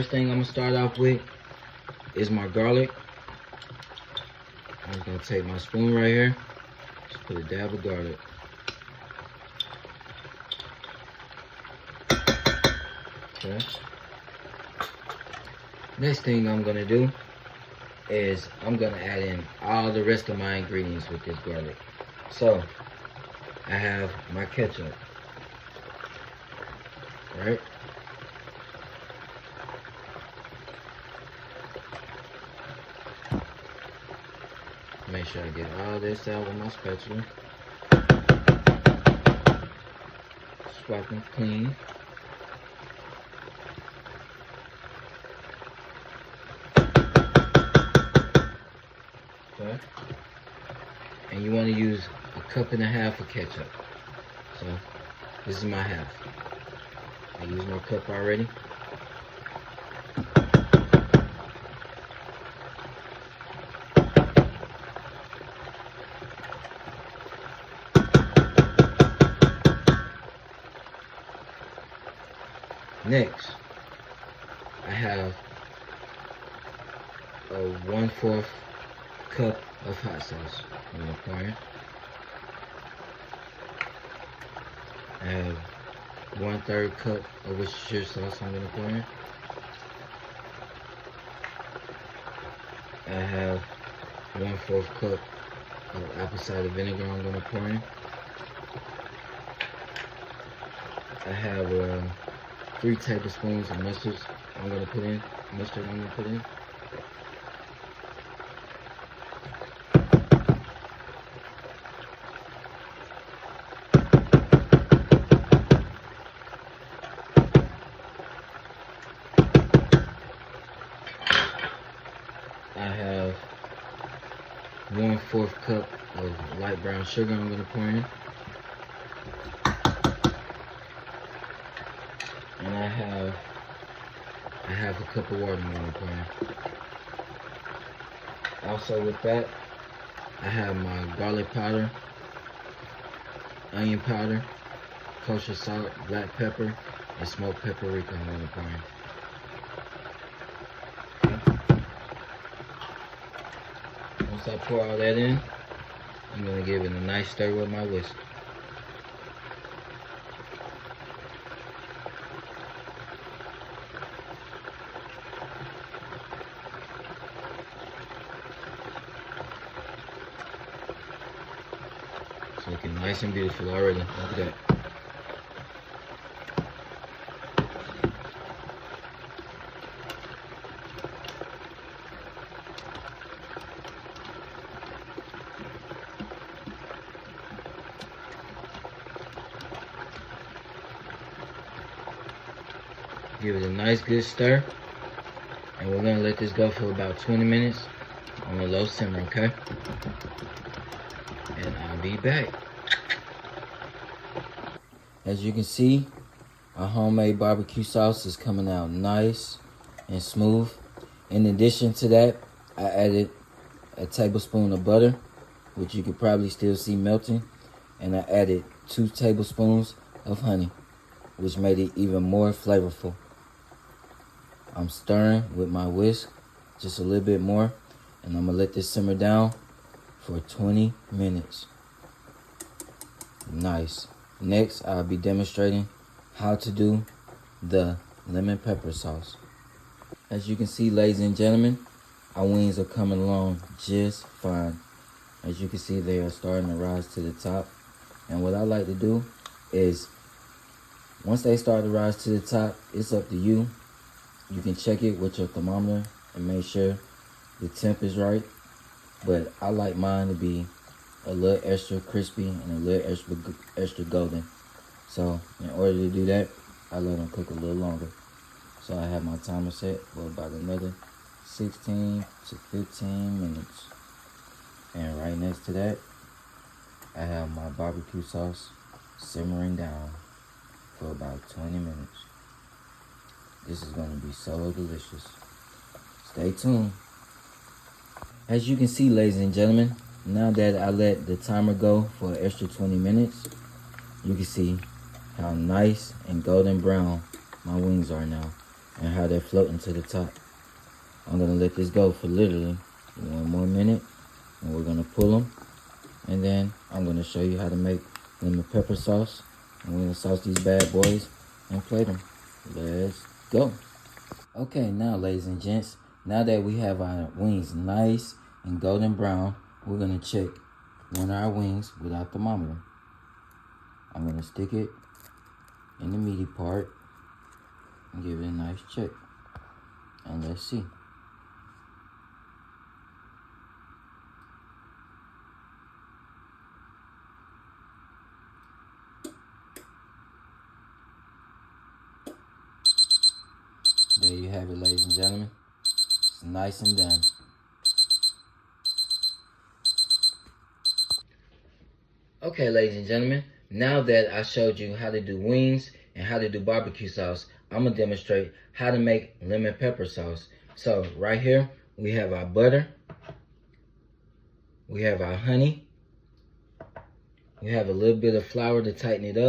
First thing I'm gonna start off with is my garlic. I'm just gonna take my spoon right here, just put a dab of garlic. Okay. Next thing I'm gonna do is I'm gonna add in all the rest of my ingredients with this garlic. So I have my ketchup, right? Make sure I get all this out with my spatula. Swipe them clean. Okay. And you want to use 1.5 cups of ketchup. So this is my half. I used my cup already. Next, I have a 1/4 cup of hot sauce I'm gonna pour in. I have 1/3 cup of Worcestershire sauce I'm gonna pour in. I have 1/4 cup of apple cider vinegar I'm gonna pour in. I have 3 tablespoons of mustard I'm gonna put in. I have 1/4 cup of light brown sugar I'm gonna pour in. And I have a 1/2 cup of water I'm gonna pour in. Also with that, I have my garlic powder, onion powder, kosher salt, black pepper, and smoked paprika I'm gonna pour in. Once I pour all that in, I'm gonna give it a nice stir with my whisk. It's looking nice and beautiful already. Look at that. Give it a nice good stir, and we're gonna let this go for about 20 minutes on a low simmer, okay? And I'll be back. As you can see, our homemade barbecue sauce is coming out nice and smooth. In addition to that, I added a tablespoon of butter, which you could probably still see melting, and I added 2 tablespoons of honey, which made it even more flavorful. I'm stirring with my whisk just a little bit more, and I'm gonna let this simmer down for 20 minutes. Nice. Next, I'll be demonstrating how to do the lemon pepper sauce. As you can see, ladies and gentlemen, our wings are coming along just fine. As you can see, they are starting to rise to the top. And what I like to do is, once they start to rise to the top, it's up to you. You can check it with your thermometer and make sure the temp is right. But I like mine to be a little extra crispy and a little extra golden. So in order to do that, I let them cook a little longer. So I have my timer set for about another 16 to 15 minutes. And right next to that, I have my barbecue sauce simmering down for about 20 minutes. This is going to be so delicious. Stay tuned. As you can see, ladies and gentlemen, now that I let the timer go for an extra 20 minutes, you can see how nice and golden brown my wings are now. and how they're floating to the top. I'm gonna let this go for literally 1 more minute, and we're gonna pull them, and then I'm gonna show you how to make lemon pepper sauce, and we're gonna sauce these bad boys and plate them. Let's go. Okay, now ladies and gents, now that we have our wings nice and golden brown, we're gonna check one of our wings with our thermometer. I'm gonna stick it in the meaty part and give it a nice check. And let's see. There you have it, ladies and gentlemen. It's nice and done. Okay, ladies and gentlemen, now that I showed you how to do wings and how to do barbecue sauce, I'm gonna demonstrate how to make lemon pepper sauce. So right here, we have our butter, we have our honey, we have a little bit of flour to tighten it up.